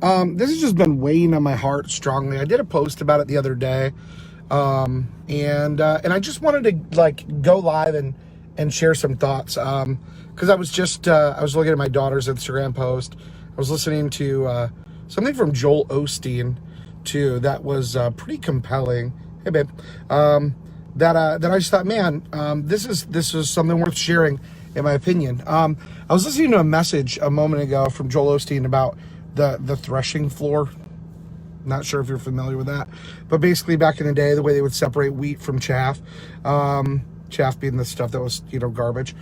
This has just been weighing on my heart strongly. I did a post about it the other day, and I just wanted to like go live and share some thoughts. Because I was looking at my daughter's Instagram post. I was listening to something from Joel Osteen too that was pretty compelling. Hey babe, that I just thought, man, this is something worth sharing, in my opinion. I was listening to a message a moment ago from Joel Osteen about the threshing floor. Not sure if you're familiar with that, but basically back in the day, the way they would separate wheat from chaff, chaff being the stuff that was, garbage.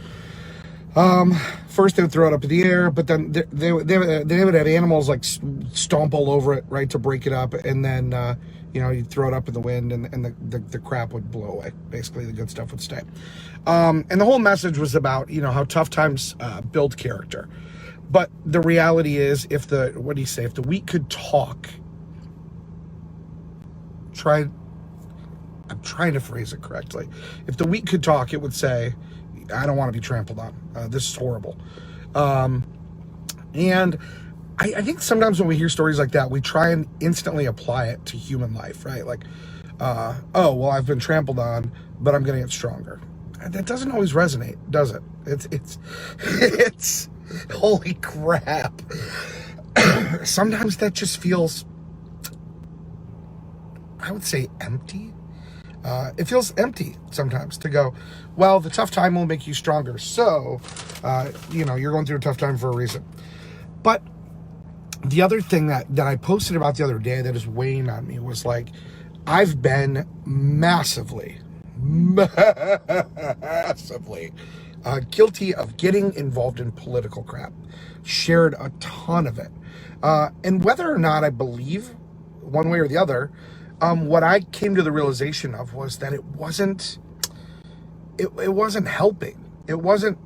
First they would throw it up in the air, but then they would have animals like stomp all over it, right, to break it up, and then you'd throw it up in the wind, and the crap would blow away. Basically, the good stuff would stay. And the whole message was about how tough times build character. But the reality is, if the wheat could talk, I'm trying to phrase it correctly. If the wheat could talk, it would say, I don't want to be trampled on. This is horrible. And I think sometimes when we hear stories like that, we try and instantly apply it to human life, right? Like, oh, well, I've been trampled on, but I'm going to get stronger. That doesn't always resonate, does it? It's holy crap. Sometimes that just feels, I would say, empty. It feels empty sometimes to go, well, the tough time will make you stronger. So, you're going through a tough time for a reason. But the other thing that I posted about the other day that is weighing on me was like, I've been massively guilty of getting involved in political crap. Shared a ton of it. And whether or not I believe one way or the other, what I came to the realization of was that it wasn't helping. It wasn't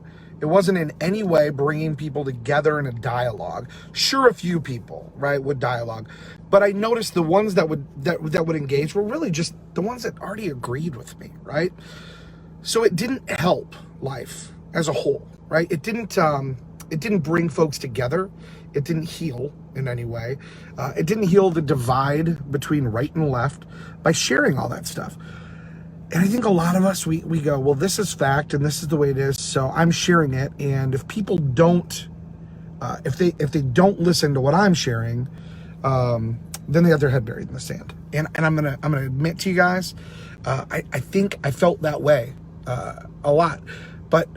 in any way bringing people together in a dialogue. Sure, a few people, right, would dialogue, but I noticed the ones that would engage were really just the ones that already agreed with me, right? So it didn't help life as a whole, right? It didn't bring folks together. It didn't heal in any way. It didn't heal the divide between right and left by sharing all that stuff. And I think a lot of us, we go, well, this is fact and this is the way it is, so I'm sharing it. And if people don't, if they don't listen to what I'm sharing, then they have their head buried in the sand. And I'm gonna admit to you guys, I think I felt that way a lot. But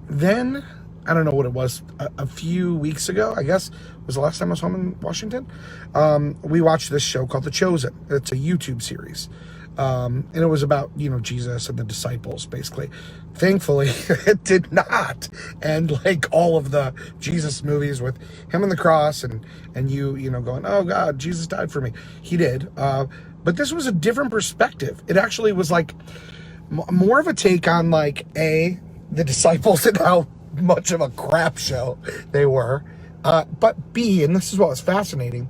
then, I don't know what it was, a few weeks ago, I guess, was the last time I was home in Washington, we watched this show called The Chosen. It's a YouTube series. And it was about, Jesus and the disciples, basically. Thankfully, it did not end like all of the Jesus movies with him on the cross and you going, oh God, Jesus died for me. He did. But this was a different perspective. It actually was like more of a take on like, the disciples and how much of a crap show they were. But B, and this is what was fascinating,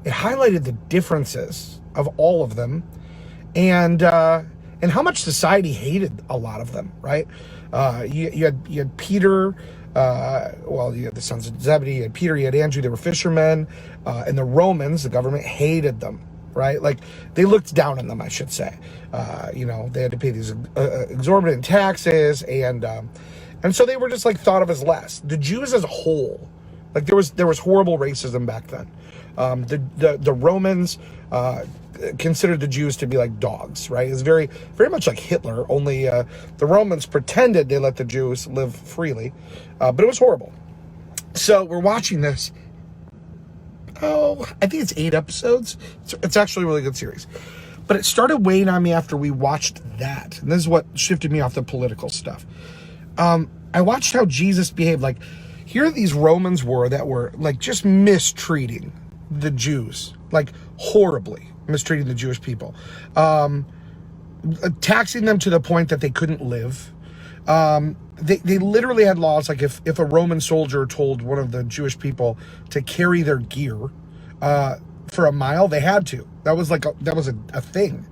it highlighted the differences of all of them and how much society hated a lot of them, right? You had Peter, you had the sons of Zebedee, you had Peter, you had Andrew, they were fishermen, and the Romans, the government hated them, right? Like, they looked down on them, I should say. They had to pay these exorbitant taxes, and so they were just like thought of as less. The Jews as a whole, like there was horrible racism back then. The Romans considered the Jews to be like dogs, right? It's very, very much like Hitler, only the Romans pretended they let the Jews live freely, but it was horrible. So we're watching this. Oh, I think it's 8 episodes. It's actually a really good series. But it started weighing on me after we watched that. And this is what shifted me off the political stuff. I watched how Jesus behaved. Like, here these Romans that were like just mistreating the Jews, like horribly mistreating the Jewish people, taxing them to the point that they couldn't live. They literally had laws like if a Roman soldier told one of the Jewish people to carry their gear for a mile, they had to. That was a thing.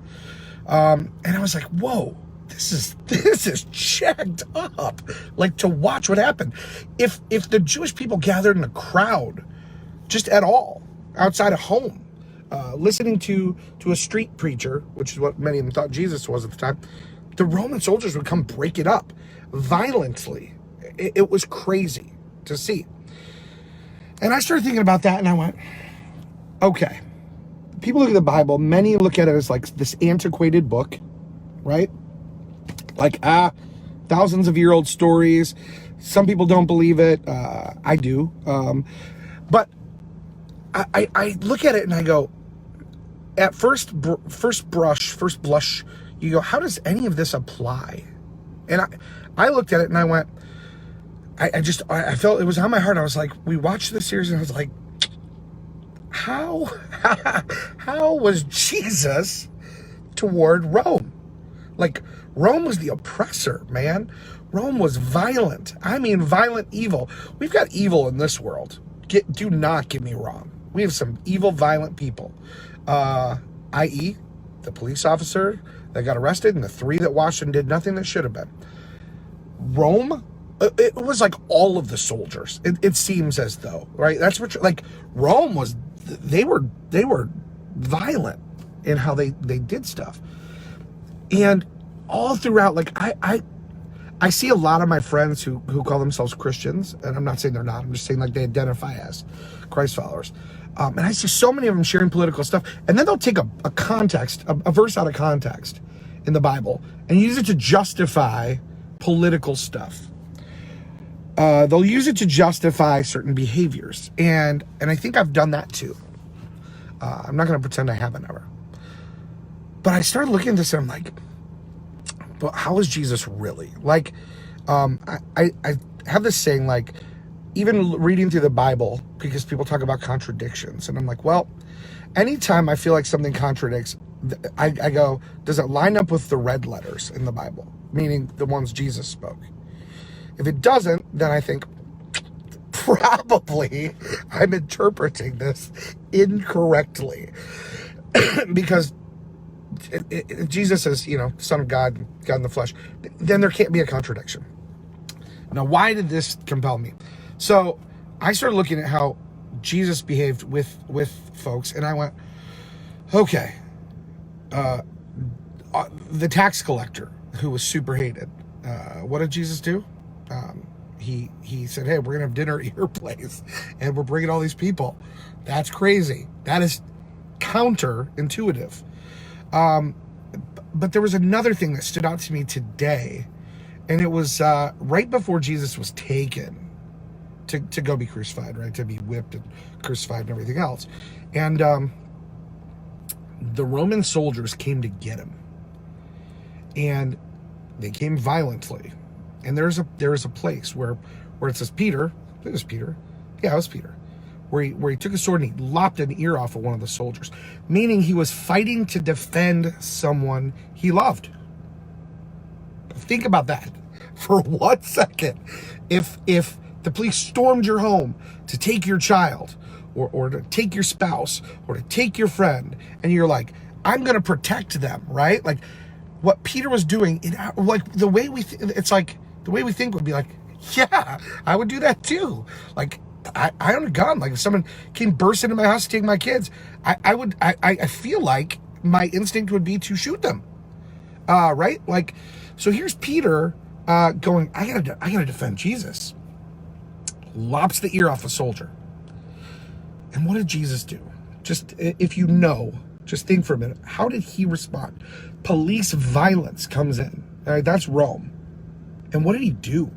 And I was like, whoa, this is checked up. Like, to watch what happened. If the Jewish people gathered in a crowd just at all, outside of home. Listening to a street preacher, which is what many of them thought Jesus was at the time, the Roman soldiers would come break it up violently. It was crazy to see. And I started thinking about that, and I went, okay, people look at the Bible, many look at it as like this antiquated book, right? Like, thousands of year old stories. Some people don't believe it. I do. But I look at it and I go, at first blush, you go, how does any of this apply? And I looked at it and I went, I felt it was on my heart. I was like, we watched this series and I was like, how was Jesus toward Rome? Like, Rome was the oppressor, man. Rome was violent. I mean, violent evil. We've got evil in this world. Do not get me wrong. We have some evil, violent people. I.e., the police officer that got arrested and the 3 that watched and did nothing that should have been. Rome, it was like all of the soldiers. It seems as though, right? That's what, like, Rome was, they were violent in how they did stuff. And all throughout, like, I see a lot of my friends who call themselves Christians, and I'm not saying they're not, I'm just saying like they identify as Christ followers. And I see so many of them sharing political stuff, and then they'll take a context, a verse out of context in the Bible, and use it to justify political stuff. They'll use it to justify certain behaviors, and I think I've done that too. I'm not going to pretend I haven't ever. But I started looking at this and I'm like, but how is Jesus really? Like, I have this saying, like, even reading through the Bible, because people talk about contradictions, and I'm like, well, anytime I feel like something contradicts, I go, does it line up with the red letters in the Bible? Meaning the ones Jesus spoke. If it doesn't, then I think, probably I'm interpreting this incorrectly. Because if Jesus is, Son of God, God in the flesh, then there can't be a contradiction. Now, why did this compel me? So I started looking at how Jesus behaved with folks, and I went, okay, the tax collector who was super hated, what did Jesus do? He said, hey, we're gonna have dinner at your place, and we're bringing all these people. That's crazy. That is counterintuitive. But there was another thing that stood out to me today, and it was right before Jesus was taken to go be crucified, right? To be whipped and crucified and everything else. And the Roman soldiers came to get him. And they came violently. And there is a place where it says Peter, I think it was Peter. Yeah, it was Peter. Where he took a sword and he lopped an ear off of one of the soldiers, meaning he was fighting to defend someone he loved. Think about that for 1 second. If the police stormed your home to take your child, or to take your spouse, or to take your friend, and you're like, I'm going to protect them, right? Like what Peter was doing, like the way we think would be like, yeah, I would do that too. Like, I own a gun. Like if someone came burst into my house to take my kids, I feel like my instinct would be to shoot them. Right? Like, so here's Peter going, I gotta defend Jesus. Lops the ear off a soldier. And what did Jesus do? Just, if you know, just think for a minute. How did he respond? Police violence comes in. All right, that's Rome. And what did he do?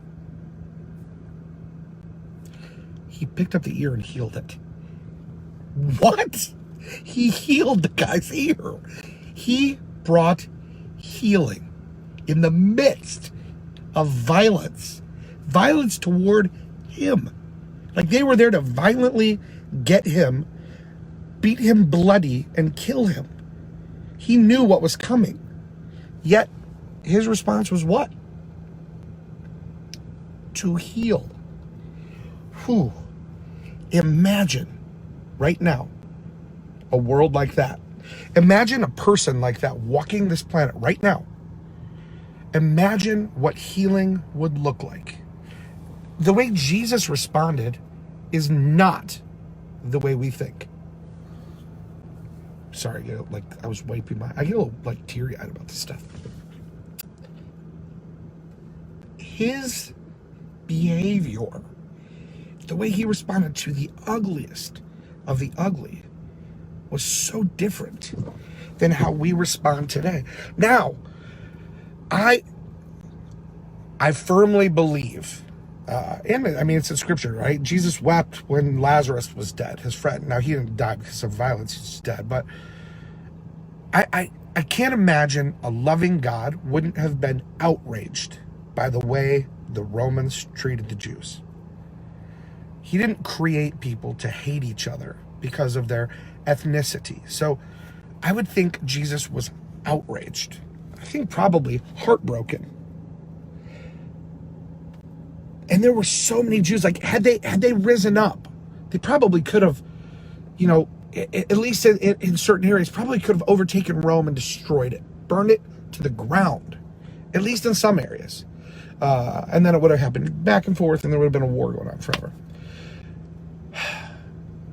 He picked up the ear and healed it. What? He healed the guy's ear. He brought healing in the midst of violence. Violence toward him. Like they were there to violently get him, beat him bloody, and kill him. He knew what was coming. Yet, his response was what? To heal. Whew. Imagine, right now, a world like that. Imagine a person like that walking this planet right now. Imagine what healing would look like. The way Jesus responded is not the way we think. Sorry, I was wiping I get a little teary-eyed about this stuff. His behavior, the way he responded to the ugliest of the ugly, was so different than how we respond today. Now, I firmly believe, and I mean, it's in scripture, right? Jesus wept when Lazarus was dead, his friend. Now, he didn't die because of violence, he's dead, but I can't imagine a loving God wouldn't have been outraged by the way the Romans treated the Jews. He didn't create people to hate each other because of their ethnicity. So I would think Jesus was outraged. I think probably heartbroken. And there were so many Jews, had they risen up, they probably could have, at least in certain areas, probably could have overtaken Rome and destroyed it, burned it to the ground, at least in some areas. And then it would have happened back and forth, and there would have been a war going on forever.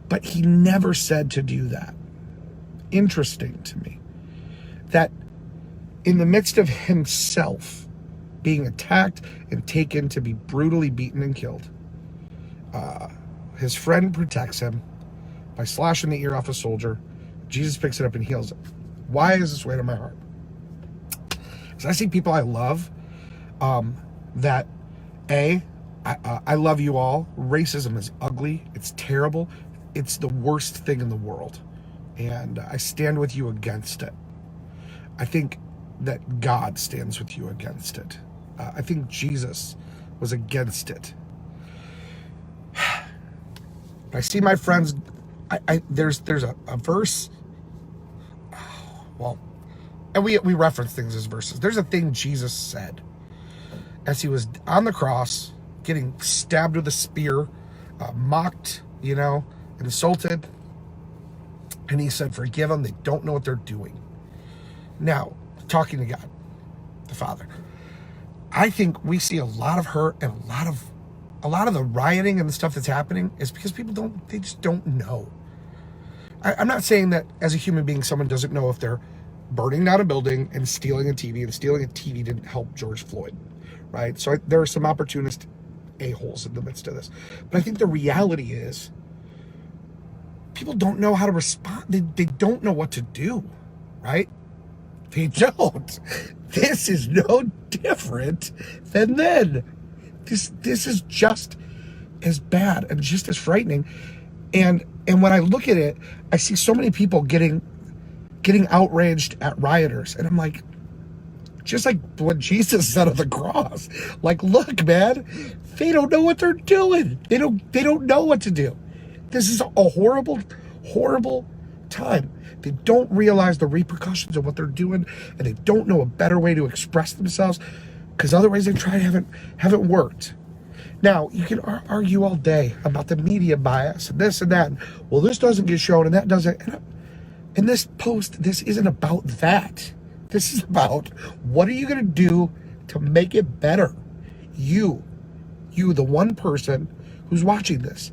But he never said to do that. Interesting to me that in the midst of himself being attacked and taken to be brutally beaten and killed, his friend protects him by slashing the ear off a soldier. Jesus picks it up and heals it. Why is this weight on my heart? Because I see people I love that, I love you all. Racism is ugly. It's terrible. It's the worst thing in the world. And I stand with you against it. I think that God stands with you against it. I think Jesus was against it. I see my friends. There's a verse. Well, and we reference things as verses. There's a thing Jesus said as he was on the cross, getting stabbed with a spear, mocked, insulted. And he said, "Forgive them. They don't know what they're doing." Now, talking to God, the Father, I think we see a lot of hurt and a lot of the rioting and the stuff that's happening is because people just don't know. I'm not saying that as a human being, someone doesn't know if they're burning down a building and stealing a TV, and stealing a TV didn't help George Floyd, right? So there are some opportunist a-holes in the midst of this. But I think the reality is people don't know how to respond. They don't know what to do, right? They don't. This is no different than then. This is just as bad and just as frightening. And when I look at it, I see so many people getting outraged at rioters. And I'm like, just like what Jesus said on the cross, look, man, they don't know what they're doing. They don't know what to do. This is a horrible, horrible time. They don't realize the repercussions of what they're doing, and they don't know a better way to express themselves, because other ways they've tried haven't worked. Now, you can argue all day about the media bias and this and that. And, well, this doesn't get shown and that doesn't. In this post, this isn't about that. This is about, what are you going to do to make it better? You, the one person who's watching this.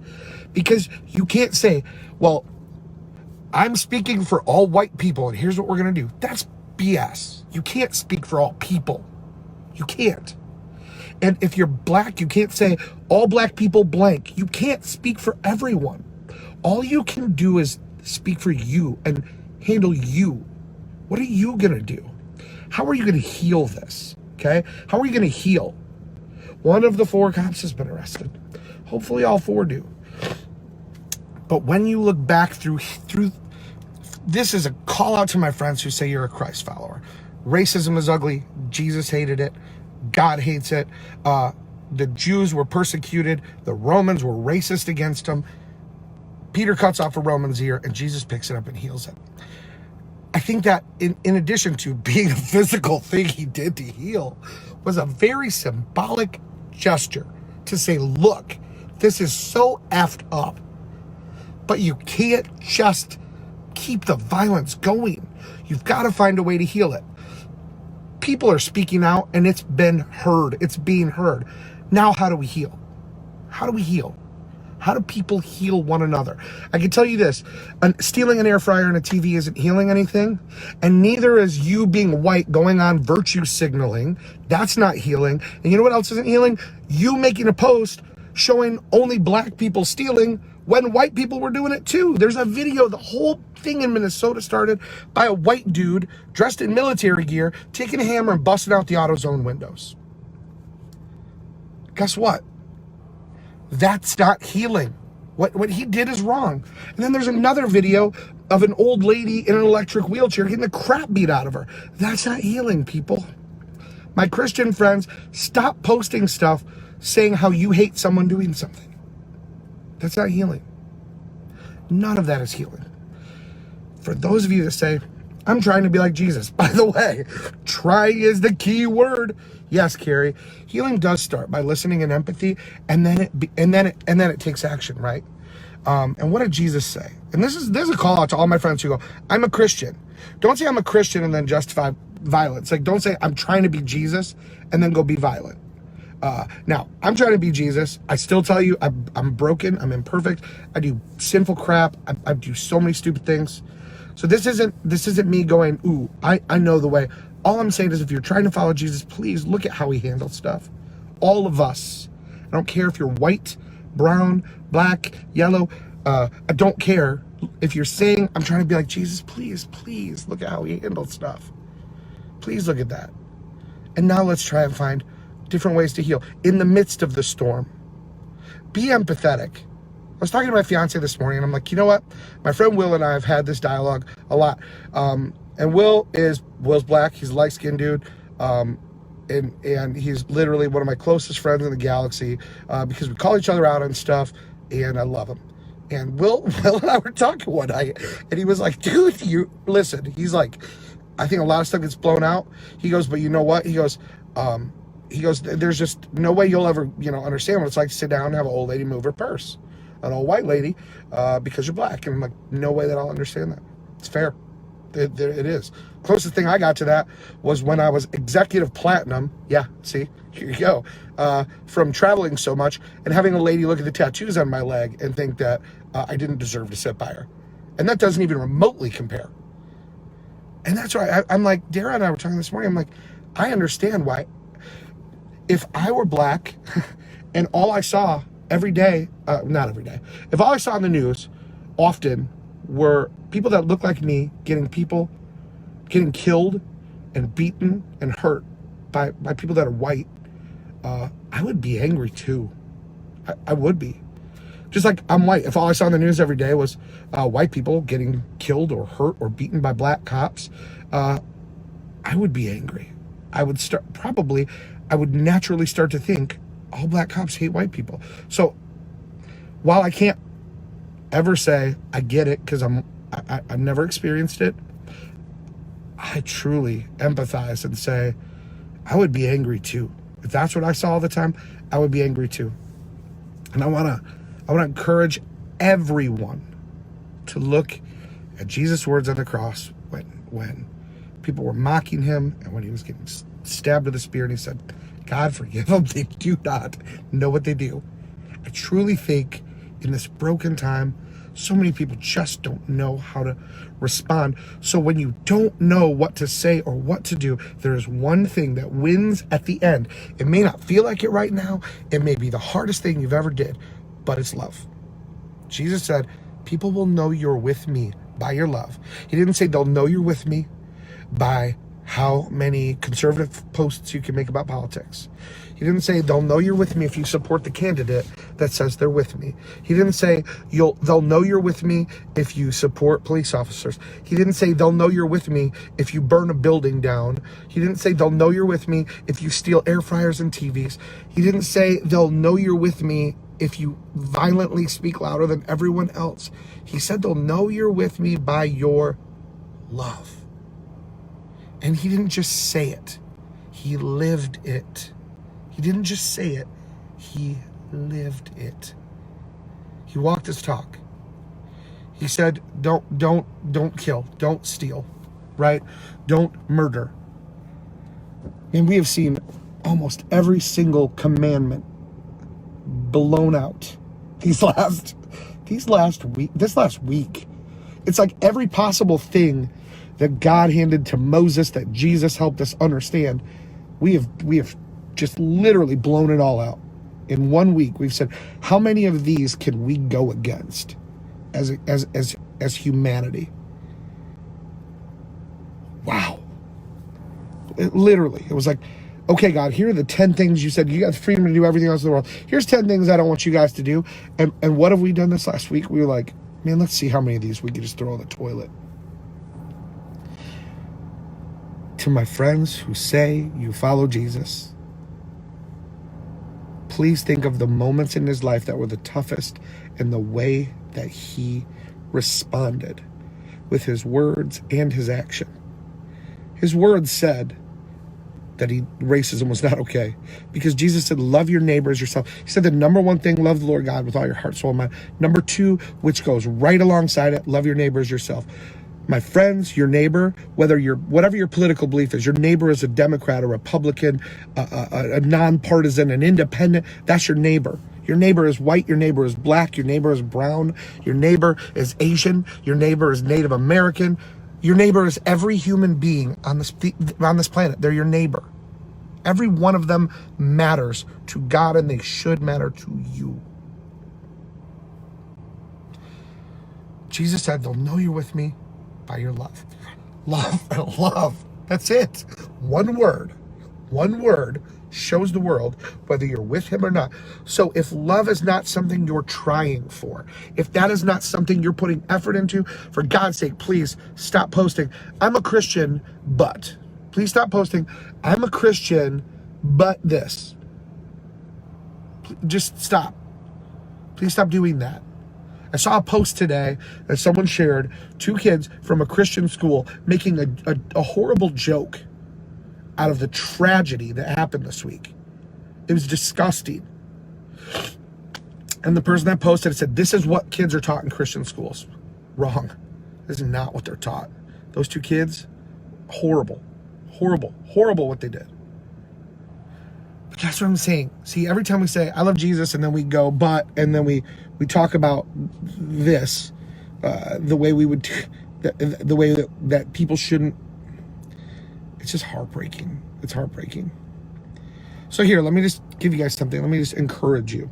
Because you can't say, well, I'm speaking for all white people and here's what we're going to do. That's BS. You can't speak for all people. You can't. And if you're black, you can't say all black people blank. You can't speak for everyone. All you can do is speak for you and handle you. What are you going to do? How are you going to heal this? Okay? How are you going to heal? One of the 4 cops has been arrested. Hopefully all 4 do. But when you look back through this is a call out to my friends who say you're a Christ follower. Racism is ugly. Jesus hated it. God hates it. The Jews were persecuted. The Romans were racist against them. Peter cuts off a Roman's ear and Jesus picks it up and heals it. I think that in addition to being a physical thing he did to heal, was a very symbolic gesture to say, look, this is so effed up, but you can't just keep the violence going. You've got to find a way to heal it. People are speaking out and it's been heard. It's being heard. Now, how do we heal? How do we heal? How do people heal one another? I can tell you this, stealing an air fryer and a TV isn't healing anything, and neither is you being white going on virtue signaling. That's not healing. And you know what else isn't healing? You making a post showing only black people stealing when white people were doing it too. There's a video, the whole thing in Minnesota started by a white dude dressed in military gear, taking a hammer and busting out the AutoZone windows. Guess what? That's not healing. What he did is wrong. And then there's another video of an old lady in an electric wheelchair getting the crap beat out of her. That's not healing, people. My Christian friends, stop posting stuff saying how you hate someone doing something. That's not healing. None of that is healing. For those of you that say, I'm trying to be like Jesus. By the way, trying is the key word. Yes, Carrie. Healing does start by listening and empathy, and then it takes action, right? And what did Jesus say? And this is a call out to all my friends who go, I'm a Christian. Don't say I'm a Christian and then justify violence. Like, don't say I'm trying to be Jesus and then go be violent. Now, I'm trying to be Jesus. I still tell you, I'm broken. I'm imperfect. I do sinful crap. I do so many stupid things. So this isn't me going, ooh, I know the way. All I'm saying is if you're trying to follow Jesus, please look at how he handles stuff. All of us. I don't care if you're white, brown, black, yellow. I don't care. If you're saying, I'm trying to be like Jesus, please look at how he handles stuff. Please look at that. And now let's try and find different ways to heal in the midst of the storm. Be empathetic. I was talking to my fiance this morning, and I'm like, you know what? My friend Will and I have had this dialogue a lot. And Will's black. He's a light-skinned dude. And he's literally one of my closest friends in the galaxy because we call each other out on stuff, and I love him. And Will and I were talking one night, and he was like, dude, you listen. He's like, I think a lot of stuff gets blown out. He goes, but you know what? He goes, there's just no way you'll ever, understand what it's like to sit down and have an old lady move her purse, an old white lady, because you're black. And I'm like, no way that I'll understand that. It's fair. It is. Closest thing I got to that was when I was executive platinum. Yeah, see, here you go. From traveling so much and having a lady look at the tattoos on my leg and think that I didn't deserve to sit by her. And that doesn't even remotely compare. And that's why I'm like, Dara and I were talking this morning. I'm like, I understand why. If I were black and all I saw every day, not every day, if all I saw in the news often were people that look like me getting killed and beaten and hurt by people that are white, I would be angry too. I would be. Just like I'm white. If all I saw in the news every day was white people getting killed or hurt or beaten by black cops, I would be angry. I would naturally start to think all black cops hate white people. So while I can't ever say I get it because I've never experienced it, I truly empathize and say I would be angry too. If that's what I saw all the time, I would be angry too. And I want to encourage everyone to look at Jesus' words on the cross when people were mocking him and when he was getting stabbed with a spear, and he said, God forgive them, they do not know what they do. I truly think in this broken time, so many people just don't know how to respond. So when you don't know what to say or what to do, there is one thing that wins at the end. It may not feel like it right now. It may be the hardest thing you've ever did, but it's love. Jesus said, people will know you're with me by your love. He didn't say they'll know you're with me by how many conservative posts you can make about politics. He didn't say they'll know you're with me if you support the candidate that says they're with me. He didn't say they'll know you're with me if you support police officers. He didn't say they'll know you're with me if you burn a building down. He didn't say they'll know you're with me if you steal air fryers and TVs. He didn't say they'll know you're with me if you violently speak louder than everyone else. He said they'll know you're with me by your love. And he didn't just say it. He lived it. He didn't just say it. He lived it. He walked his talk. He said, don't kill, don't steal, right? Don't murder. And we have seen almost every single commandment blown out this last week. It's like every possible thing that God handed to Moses, that Jesus helped us understand, we have just literally blown it all out. In 1 week, we've said, how many of these can we go against as humanity? Wow. It was like, okay, God, here are the 10 things you said. You got the freedom to do everything else in the world. Here's 10 things I don't want you guys to do. And what have we done this last week? We were like, man, let's see how many of these we could just throw in the toilet. To my friends who say you follow Jesus, please think of the moments in his life that were the toughest and the way that he responded with his words and his action. His words said that racism was not okay, because Jesus said, love your neighbor as yourself. He said the number one thing, love the Lord God with all your heart, soul, and mind. Number two, which goes right alongside it, love your neighbor as yourself. My friends, your neighbor, whatever your political belief is, your neighbor is a Democrat, a Republican, a nonpartisan, an independent, that's your neighbor. Your neighbor is white, your neighbor is black, your neighbor is brown, your neighbor is Asian, your neighbor is Native American. Your neighbor is every human being on this planet. They're your neighbor. Every one of them matters to God, and they should matter to you. Jesus said, they'll know you're with me by your love. Love. That's it. One word shows the world whether you're with him or not. So if love is not something you're trying for, if that is not something you're putting effort into, for God's sake, please stop posting, I'm a Christian, but. Please stop posting, I'm a Christian, but this. Just stop. Please stop doing that. I saw a post today that someone shared, 2 kids from a Christian school making a horrible joke out of the tragedy that happened this week. It was disgusting. And the person that posted it said, this is what kids are taught in Christian schools. Wrong. This is not what they're taught. Those 2 kids, horrible what they did. But that's what I'm saying. See, every time we say, I love Jesus, and then we go, but, and then we talk about this, the way we would, the way that people shouldn't. It's just heartbreaking. It's heartbreaking. So here, let me just give you guys something. Let me just encourage you.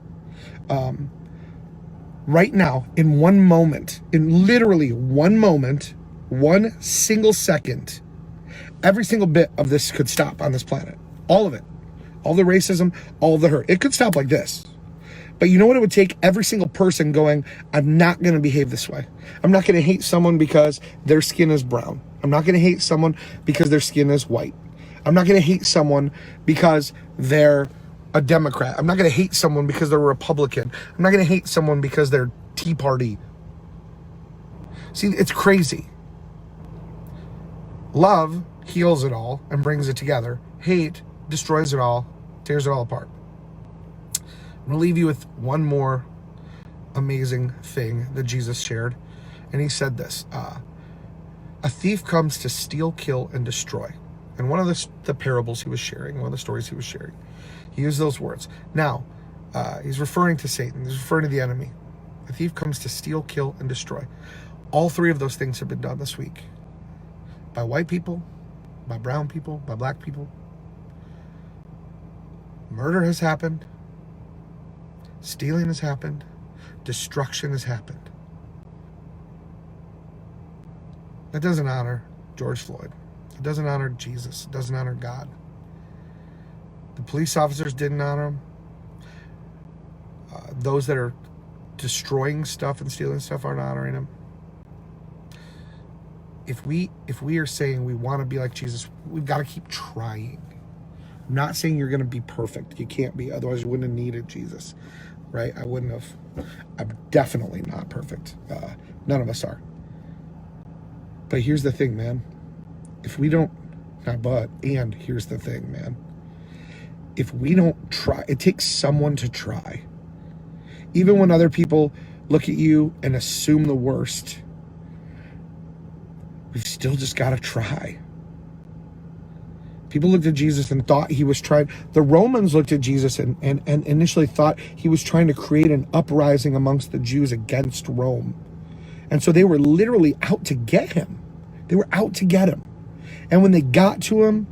Right now, in one moment, in literally one moment, 1 single second, every single bit of this could stop on this planet. All of it. All the racism, all the hurt. It could stop like this. But you know what it would take? Every single person going, I'm not going to behave this way. I'm not going to hate someone because their skin is brown. I'm not going to hate someone because their skin is white. I'm not going to hate someone because they're a Democrat. I'm not going to hate someone because they're a Republican. I'm not going to hate someone because they're Tea Party. See, it's crazy. Love heals it all and brings it together. Hate destroys it all, tears it all apart. I'm going to leave you with one more amazing thing that Jesus shared. And he said this, a thief comes to steal, kill, and destroy. And one of the parables he was sharing, one of the stories he was sharing, he used those words. Now, he's referring to Satan. He's referring to the enemy. A thief comes to steal, kill, and destroy. All 3 of those things have been done this week. By white people, by brown people, by black people. Murder has happened. Stealing has happened. Destruction has happened. That doesn't honor George Floyd. It doesn't honor Jesus. It doesn't honor God. The police officers didn't honor him. Those that are destroying stuff and stealing stuff aren't honoring him. If we are saying we want to be like Jesus, we've got to keep trying. I'm not saying you're going to be perfect. You can't be. Otherwise, you wouldn't have needed Jesus, right? I wouldn't have. I'm definitely not perfect. None of us are. But here's the thing, man. If we don't, and here's the thing, man. If we don't try, it takes someone to try. Even when other people look at you and assume the worst, we've still just got to try. People looked at Jesus and thought he was trying, the Romans looked at Jesus and initially thought he was trying to create an uprising amongst the Jews against Rome. And so they were literally out to get him. They were out to get him. And when they got to him,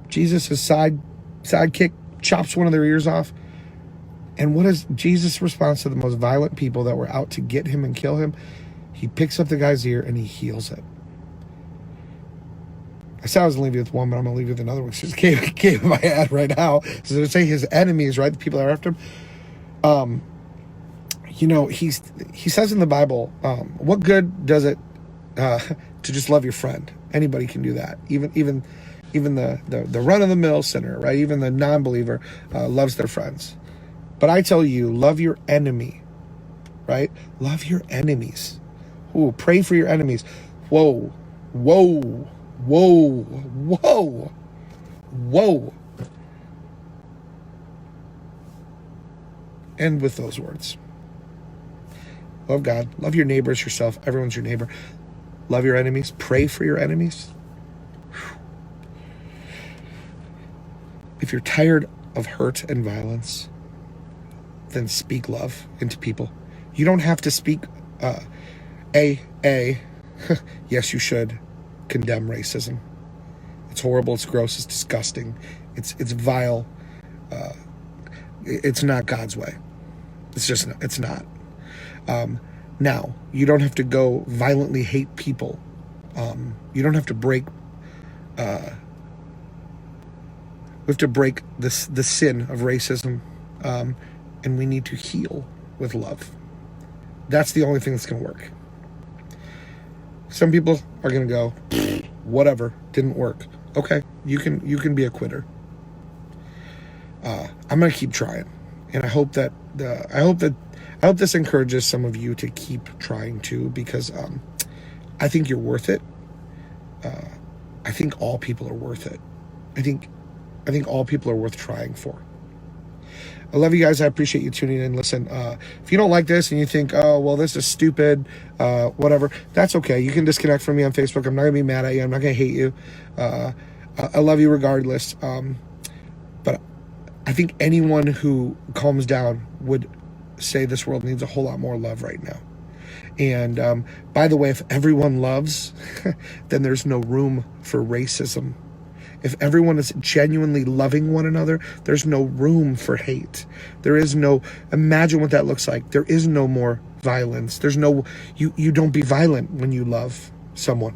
Jesus' sidekick chops one of their ears off. And what is Jesus' response to the most violent people that were out to get him and kill him? He picks up the guy's ear and he heals it. I said I was going to leave you with one, but I'm going to leave you with another one. It just came in my head right now. So they're saying his enemies, right? The people that are after him. He says in the Bible, what good does it to just love your friend? Anybody can do that. Even the run-of-the-mill sinner, right? Even the non-believer loves their friends. But I tell you, love your enemy, right? Love your enemies. Ooh, pray for your enemies. Whoa. End with those words. Love God. Love your neighbors, yourself. Everyone's your neighbor. Love your enemies. Pray for your enemies. If you're tired of hurt and violence, then speak love into people. You don't have to speak yes, you should condemn racism. It's horrible, it's gross, it's disgusting, it's vile. It's not God's way. It's not. Now, you don't have to go violently hate people. You don't have to break we have to break the sin of racism, and we need to heal with love. That's the only thing that's going to work. Some people are going to go, whatever, didn't work. Okay, you can be a quitter. I'm going to keep trying, and I hope this encourages some of you to keep trying too, because I think you're worth it. I think all people are worth it. I think all people are worth trying for. I love you guys. I appreciate you tuning in. Listen, if you don't like this and you think, oh, well, this is stupid, whatever, that's okay. You can disconnect from me on Facebook. I'm not going to be mad at you. I'm not going to hate you. I love you regardless. But I think anyone who calms down would say this world needs a whole lot more love right now. And by the way, if everyone loves, then there's no room for racism. If everyone is genuinely loving one another, there's no room for hate. There is no, imagine what that looks like. There is no more violence. There's no, you don't be violent when you love someone.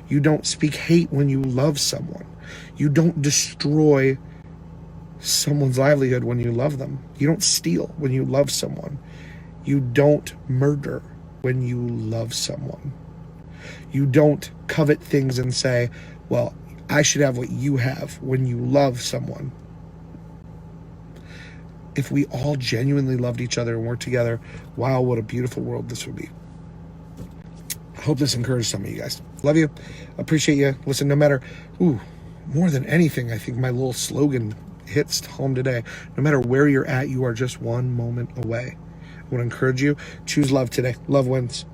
You don't speak hate when you love someone. You don't destroy someone's livelihood when you love them. You don't steal when you love someone. You don't murder when you love someone. You don't covet things and say, well, I should have what you have when you love someone. If we all genuinely loved each other and worked together, wow, what a beautiful world this would be. I hope this encouraged some of you guys. Love you. Appreciate you. Listen, no matter, more than anything, I think my little slogan hits home today. No matter where you're at, you are just one moment away. I want to encourage you. Choose love today. Love wins.